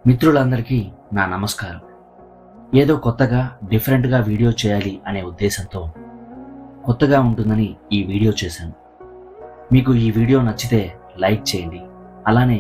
మిత్రులందరికీ నా నమస్కారం. ఏదో కొత్తగా డిఫరెంట్గా వీడియో చేయాలి అనే ఉద్దేశంతో కొత్తగా ఉంటుందని ఈ వీడియో చేశాను. మీకు ఈ వీడియో నచ్చితే లైక్ చేయండి. అలానే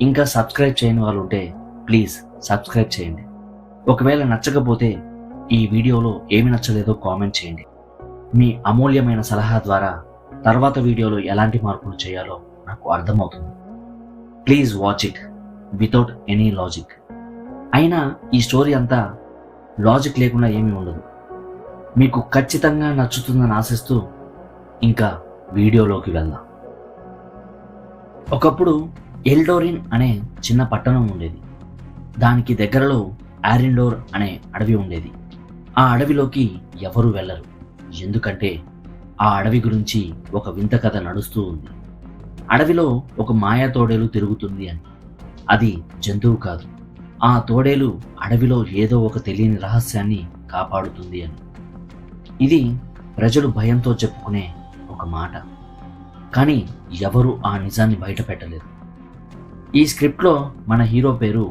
ఇంకా సబ్స్క్రైబ్ చేయని వాళ్ళు ఉంటే ప్లీజ్ సబ్స్క్రైబ్ చేయండి. ఒకవేళ నచ్చకపోతే ఈ వీడియోలో ఏమి నచ్చలేదో కామెంట్ చేయండి. మీ అమూల్యమైన సలహా ద్వారా తర్వాత వీడియోలో ఎలాంటి మార్పులు చేయాలో నాకు అర్థమవుతుంది. Please watch it without any logic. అయినా ఈ స్టోరీ అంతా లాజిక్ లేకుండా ఏమీ ఉండదు. మీకు ఖచ్చితంగా నచ్చుతుందని ఆశిస్తూ ఇంకా వీడియోలోకి వెళ్దాం. ఒకప్పుడు ఎల్డోరిన్ అనే చిన్న పట్టణం ఉండేది. దానికి దగ్గరలో ఆరిండోర్ అనే అడవి ఉండేది. ఆ అడవిలోకి ఎవరూ వెళ్ళరు, ఎందుకంటే ఆ అడవి గురించి ఒక వింత కథ నడుస్తూ ఉంది. అడవిలో ఒక మాయా తోడేలు తిరుగుతుంది అని. అది జంతువు కాదు, ఆ తోడేలు అడవిలో ఏదో ఒక తెలియని రహస్యాన్ని కాపాడుతుంది అని. ఇది ప్రజలు భయంతో చెప్పుకునే ఒక మాట, కానీ ఎవరు ఆ నిజాన్ని బయట పెట్టలేదు. ఈ స్క్రిప్ట్లో మన హీరో పేరు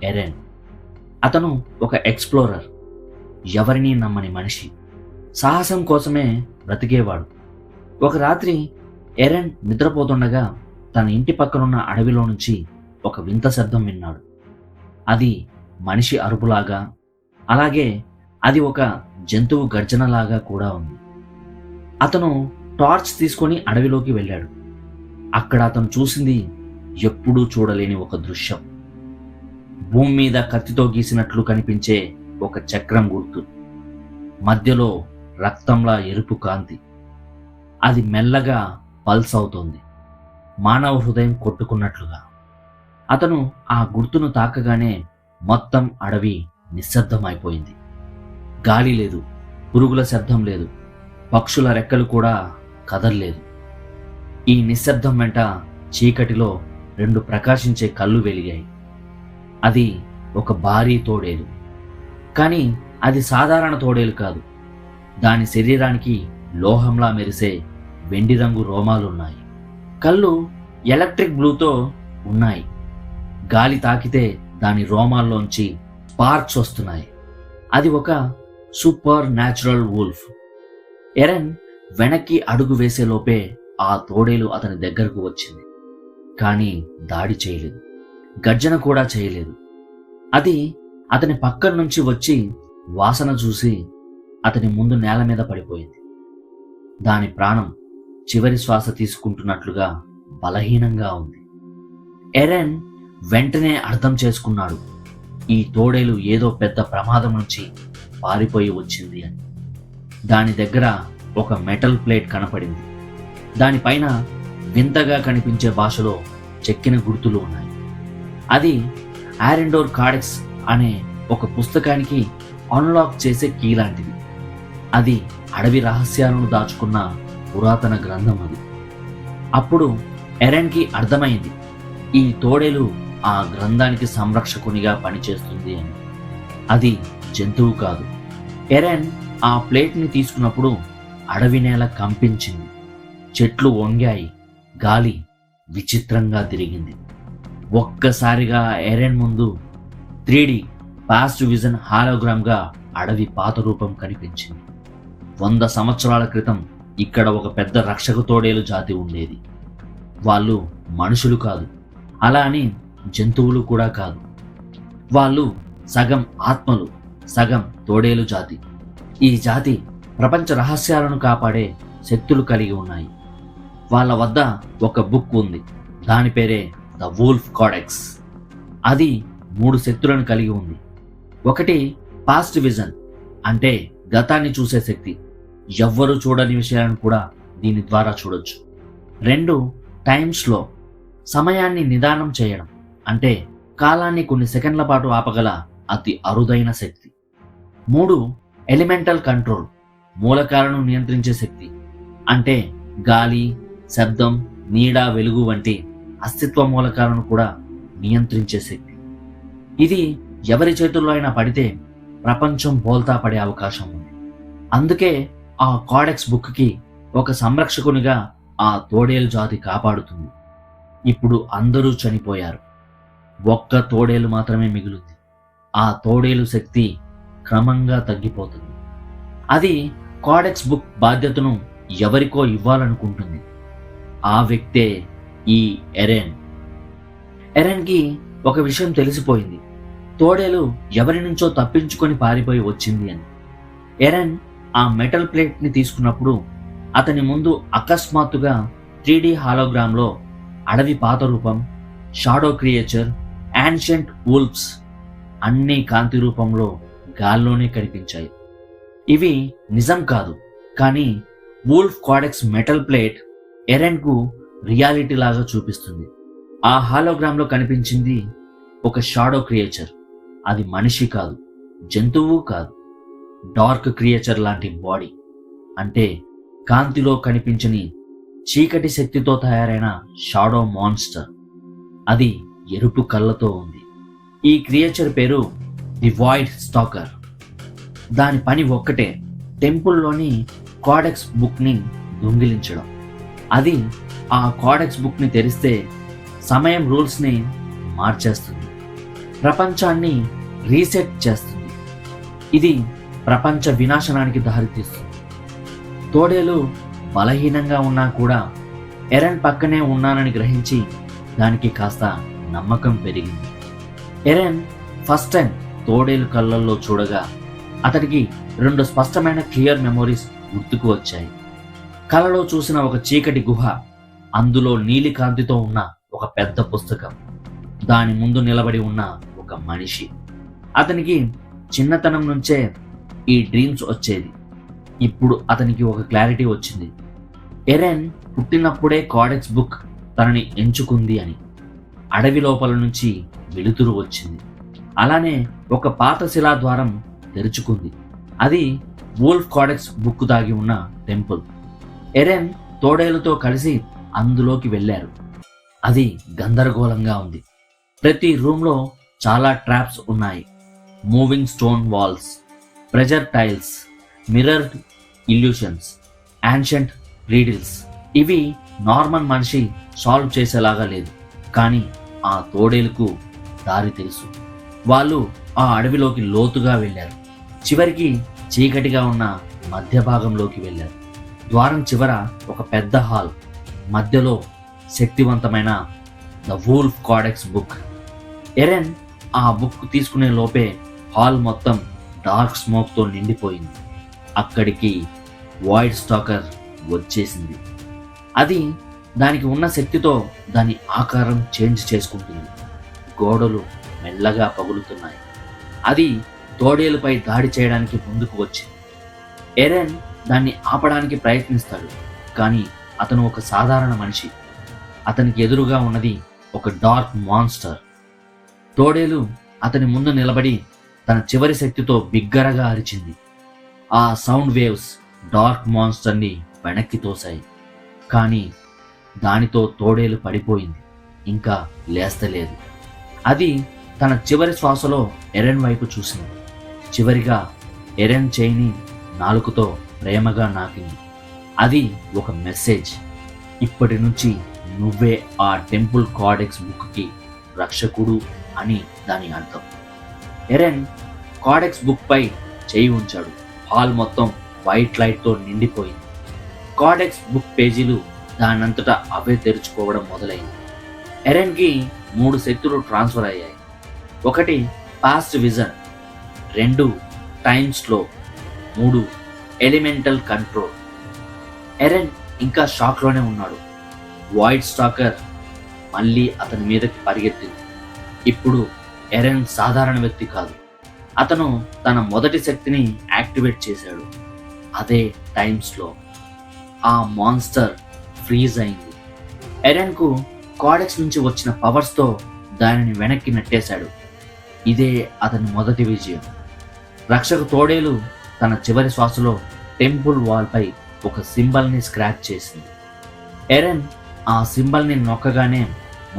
ఎరెన్. అతను ఒక ఎక్స్ప్లోరర్, ఎవరినీ నమ్మని మనిషి, సాహసం కోసమే బ్రతికేవాడు. ఒక రాత్రి ఎరెన్ నిద్రపోతుండగా తన ఇంటి పక్కనున్న అడవిలో నుంచి ఒక వింత శబ్దం విన్నాడు. అది మనిషి అరుపులాగా, అలాగే అది ఒక జంతువు గర్జనలాగా కూడా ఉంది. అతను టార్చ్ తీసుకొని అడవిలోకి వెళ్ళాడు. అక్కడ అతను చూసింది ఎప్పుడూ చూడలేని ఒక దృశ్యం. భూమి మీద కత్తితో గీసినట్లు కనిపించే ఒక చక్రం గుర్తు, మధ్యలో రక్తంలా ఎరుపు కాంతి. అది మెల్లగా పల్స్ అవుతోంది, మానవ హృదయం కొట్టుకున్నట్లుగా. అతను ఆ గుర్తును తాకగానే మొత్తం అడవి నిశ్శబ్దమైపోయింది. గాలి లేదు, పురుగుల శబ్దం లేదు, పక్షుల రెక్కలు కూడా కదల్లేదు. ఈ నిశ్శబ్దం వెంట చీకటిలో రెండు ప్రకాశించే కళ్ళు వెలిగాయి. అది ఒక భారీ తోడేలు, కానీ అది సాధారణ తోడేలు కాదు. దాని శరీరానికి లోహంలా మెరిసే వెండి రంగు రోమాలున్నాయి. కళ్ళు ఎలక్ట్రిక్ బ్లూతో ఉన్నాయి. గాలి తాకితే దాని రోమాల్లోంచి స్పార్క్స్ వస్తున్నాయి. అది ఒక సూపర్ న్యాచురల్ వూల్ఫ్. ఎరెన్ వెనక్కి అడుగు వేసే లోపే ఆ తోడేలు అతని దగ్గరకు వచ్చింది, కానీ దాడి చేయలేదు, గర్జన కూడా చేయలేదు. అది అతని పక్కన నుంచి వచ్చి వాసన చూసి అతని ముందు నేల మీద పడిపోయింది. దాని ప్రాణం చివరి శ్వాస తీసుకుంటున్నట్లుగా బలహీనంగా ఉంది. ఎరెన్ వెంటనే అర్థం చేసుకున్నాడు, ఈ తోడేలు ఏదో పెద్ద ప్రమాదం నుంచి పారిపోయి వచ్చింది అని. దాని దగ్గర ఒక మెటల్ ప్లేట్ కనపడింది. దానిపైన వింతగా కనిపించే భాషలో చెక్కిన గుర్తులు ఉన్నాయి. అది ఆరిండోర్ కాడెక్స్ అనే ఒక పుస్తకానికి అన్లాక్ చేసే కీ లాంటిది. అది అడవి రహస్యాలను దాచుకున్న పురాతన గ్రంథం అది. అప్పుడు ఎరెన్కి అర్థమైంది, ఈ తోడేలు ఆ గ్రంథానికి సంరక్షకునిగా పనిచేస్తుంది అని. అది జంతువు కాదు. ఎరెన్ ఆ ప్లేట్ని తీసుకున్నప్పుడు అడవి నేల కంపించింది, చెట్లు వంగాయి, గాలి విచిత్రంగా తిరిగింది. ఒక్కసారిగా ఎరెన్ ముందు 3D పాస్ట్ విజన్ హాలోగ్రామ్గా అడవి పాత రూపం కనిపించింది. 100 సంవత్సరాల క్రితం ఇక్కడ ఒక పెద్ద రక్షక తోడేలు జాతి ఉండేది. వాళ్ళు మనుషులు కాదు, అలా అని జంతువులు కూడా కాదు. వాళ్ళు సగం ఆత్మలు, సగం తోడేలు జాతి. ఈ జాతి ప్రపంచ రహస్యాలను కాపాడే శక్తులు కలిగి ఉన్నాయి. వాళ్ళ వద్ద ఒక బుక్ ఉంది, దాని పేరే ద వూల్ఫ్ కాడెక్స్. అది 3 శక్తులను కలిగి ఉంది. ఒకటి పాస్ట్ విజన్, అంటే గతాన్ని చూసే శక్తి, ఎవ్వరూ చూడని విషయాలను కూడా దీని ద్వారా చూడొచ్చు. 2 టైమ్ స్లో, సమయాన్ని నిదానం చేయడం, అంటే కాలాన్ని కొన్ని సెకండ్ల పాటు ఆపగల అతి అరుదైన శక్తి. 3 ఎలిమెంటల్ కంట్రోల్, మూలకాలను నియంత్రించే శక్తి, అంటే గాలి, శబ్దం, నీడ, వెలుగు వంటి అస్తిత్వ మూలకాలను కూడా నియంత్రించే శక్తి. ఇది ఎవరి చేతుల్లో అయినా పడితే ప్రపంచం బోల్తా పడే అవకాశం ఉంది. అందుకే ఆ కాడెక్స్ బుక్కి ఒక సంరక్షకునిగా ఆ తోడేలు జాతి కాపాడుతుంది. ఇప్పుడు అందరూ చనిపోయారు. ఒక్క తోడేలు మాత్రమే మిగులుంది. ఆ తోడేలు శక్తి క్రమంగా తగ్గిపోతుంది. అది కోడెక్స్ బుక్ బాధ్యతను ఎవరికో ఇవ్వాలనుకుంటుంది. ఆ వ్యక్తే ఈ ఎరెన్. ఎరెన్కి ఒక విషయం తెలిసిపోయింది. తోడేలు ఎవరి నుంచో తప్పించుకొని పారిపోయి వచ్చింది అని. ఎరెన్ ఆ మెటల్ ప్లేట్ని తీసుకున్నప్పుడు అతని ముందు అకస్మాత్తుగా 3D హాలోగ్రామ్లో అడవి పాత రూపం, షాడో క్రియేచర్, యాన్షియంట్ వూల్ఫ్స్ అన్నీ కాంతి రూపంలో గాల్లోనే కనిపించాయి. ఇవి నిజం కాదు, కానీ వూల్ఫ్ కోడెక్స్ మెటల్ ప్లేట్ ఎరెన్కు రియాలిటీ లాగా చూపిస్తుంది. ఆ హాలోగ్రామ్లో కనిపించింది ఒక షాడో క్రియేచర్. అది మనిషి కాదు, జంతువు కాదు, డార్క్ క్రియేచర్ లాంటి బాడీ. అంటే కాంతిలో కనిపించని చీకటి శక్తితో తయారైన షాడో మాన్స్టర్. అది ఎరుపు కళ్ళతో ఉంది. ఈ క్రియేచర్ పేరు ది వాయిడ్ స్టాకర్. దాని పని ఒక్కటే, టెంపుల్లోని కోడెక్స్ బుక్ని దొంగిలించడం. అది ఆ కోడెక్స్ బుక్ని తెరిస్తే సమయం రూల్స్ని మార్చేస్తుంది, ప్రపంచాన్ని రీసెట్ చేస్తుంది. ఇది ప్రపంచ వినాశనానికి దారితీస్తుంది. తోడేలు బలహీనంగా ఉన్నా కూడా ఎరెన్ పక్కనే ఉన్నానని గ్రహించి దానికి కాస్త నమ్మకం పెరిగింది. ఎరెన్ ఫస్ట్ టైం తోడేలు కళ్ళల్లో చూడగా అతడికి 2 స్పష్టమైన క్లియర్ మెమోరీస్ గుర్తుకు వచ్చాయి. కలలో చూసిన ఒక చీకటి గుహ, అందులో నీలి కాంతితో ఉన్న ఒక పెద్ద పుస్తకం, దాని ముందు నిలబడి ఉన్న ఒక మనిషి. అతనికి చిన్నతనం నుంచే ఈ డ్రీమ్స్ వచ్చేది. ఇప్పుడు అతనికి ఒక క్లారిటీ వచ్చింది. ఎరెన్ పుట్టినప్పుడే కోడెక్స్ బుక్ తనని ఎంచుకుంది అని. అడవి లోపల నుంచి వెలుతురు వచ్చింది. అలానే ఒక పాత శిలాద్వారం తెరుచుకుంది. అది వూల్ఫ్ కోడెక్స్ బుక్ దాగి ఉన్న టెంపుల్. ఎరెన్ తోడేలుతో కలిసి అందులోకి వెళ్ళారు. అది గందరగోళంగా ఉంది. ప్రతి రూమ్లో చాలా ట్రాప్స్ ఉన్నాయి. Moving stone walls, pressure tiles, mirrored illusions, ancient riddles. ఇవి నార్మల్ మనిషి సాల్వ్ చేసేలాగా లేదు, కానీ ఆ తోడేలుకు దారి తెలుసు. వాళ్ళు ఆ అడవిలోకి లోతుగా వెళ్ళారు. చివరికి చీకటిగా ఉన్న మధ్య భాగంలోకి వెళ్ళారు. ద్వారం చివర ఒక పెద్ద హాల్, మధ్యలో శక్తివంతమైన the wolf codex book. Earned ఆ బుక్ తీసుకునే లోపే హాల్ మొత్తం డార్క్ స్మోక్తో నిండిపోయింది. అక్కడికి వాయిడ్ స్టాకర్ వచ్చేసింది. అది దానికి ఉన్న శక్తితో దాని ఆకారం చేంజ్ చేసుకుంటుంది. గోడలు మెల్లగా పగులుతున్నాయి. అది తోడేలుపై దాడి చేయడానికి ముందుకు వచ్చింది. ఎరెన్ దాన్ని ఆపడానికి ప్రయత్నిస్తాడు, కానీ అతను ఒక సాధారణ మనిషి. అతనికి ఎదురుగా ఉన్నది ఒక డార్క్ మాన్స్టర్. తోడేలు అతని ముందు నిలబడి తన చివరి శక్తితో బిగ్గరగా అరిచింది. ఆ సౌండ్ వేవ్స్ డార్క్ మాన్స్టర్ని వెనక్కి తోశాయి. కానీ దానితో తోడేలు పడిపోయింది, ఇంకా లేస్తలేదు. అది తన చివరి శ్వాసలో ఎరెన్ వైపు చూసింది. చివరిగా ఎరెన్ చేయిని నాలుకతో ప్రేమగా నాకింది. అది ఒక మెసేజ్. ఇప్పటి నుంచి నువ్వే ఆ టెంపుల్ కోడెక్స్ బుక్కి రక్షకుడు అని దాని అర్థం. ఎరెన్ కోడెక్స్ బుక్ పై చేయి ఉంచాడు. హాల్ మొత్తం వైట్ లైట్తో నిండిపోయింది. కోడెక్స్ బుక్ పేజీలు దానంతటా అవే తెరుచుకోవడం మొదలైంది. ఎరెన్కి 3 శక్తులు ట్రాన్స్ఫర్ అయ్యాయి. 1 past vision, 2 time slow, 3 elemental control. Earned ఇంకా షాక్లోనే ఉన్నాడు. వాయిడ్ స్టాకర్ మళ్ళీ అతని మీదకి పరిగెత్తింది. ఇప్పుడు ఎరెన్ సాధారణ వ్యక్తి కాదు. అతను తన మొదటి శక్తిని యాక్టివేట్ చేశాడు, అదే టైమ్ స్లో. ఆ మాన్స్టర్ ఫ్రీజ్ అయింది. ఎరెన్కు కోడెక్స్ నుంచి వచ్చిన పవర్స్తో దానిని వెనక్కి నెట్టేశాడు. ఇదే అతని మొదటి విజయం. రక్షక తోడేలు తన చివరి శ్వాసలో టెంపుల్ వాల్పై ఒక సింబల్ని స్క్రాచ్ చేసింది. ఎరెన్ ఆ సింబల్ని నొక్కగానే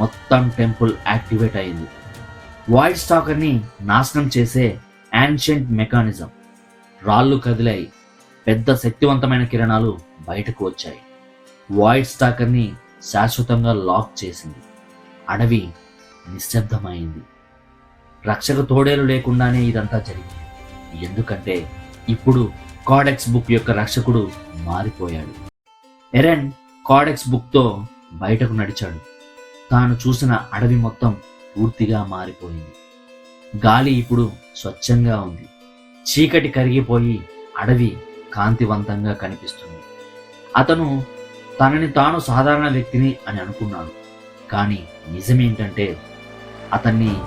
మొత్తం టెంపుల్ యాక్టివేట్ అయింది. వాయిడ్ స్టాకర్ని నాశనం చేసే యాన్షియంట్ మెకానిజం. రాళ్ళు కదిలాయి. పెద్ద శక్తివంతమైన కిరణాలు బయటకు వచ్చాయి. వాయిడ్ స్టాకర్ని శాశ్వతంగా లాక్ చేసింది. అడవి నిశ్శబ్దమైంది. రక్షక తోడేలు లేకుండానే ఇదంతా జరిగింది. ఎందుకంటే ఇప్పుడు కాడెక్స్ బుక్ యొక్క రక్షకుడు మారిపోయాడు. ఎరెన్ కాడెక్స్ బుక్తో బయటకు నడిచాడు. తాను చూసిన అడవి మొత్తం పూర్తిగా మారిపోయింది. గాలి ఇప్పుడు స్వచ్ఛంగా ఉంది. చీకటి కరిగిపోయి అడవి కాంతివంతంగా కనిపిస్తుంది. అతను తనని తాను సాధారణ వ్యక్తిని అని అనుకున్నాడు. కానీ నిజమేంటంటే అతన్ని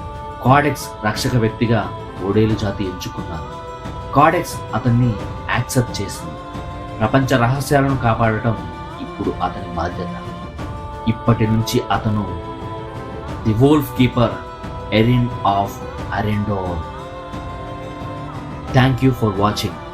కాడెక్స్ రక్షక వ్యక్తిగా తోడేలు జాతి ఎంచుకున్నారు. కాడెక్స్ అతన్ని యాక్సెప్ట్ చేసింది. ప్రపంచ రహస్యాలను కాపాడటం ఇప్పుడు అతని బాధ్యత. ఇప్పటి నుంచి అతను the wolf keeper Erin of Arendor. Thank you for watching.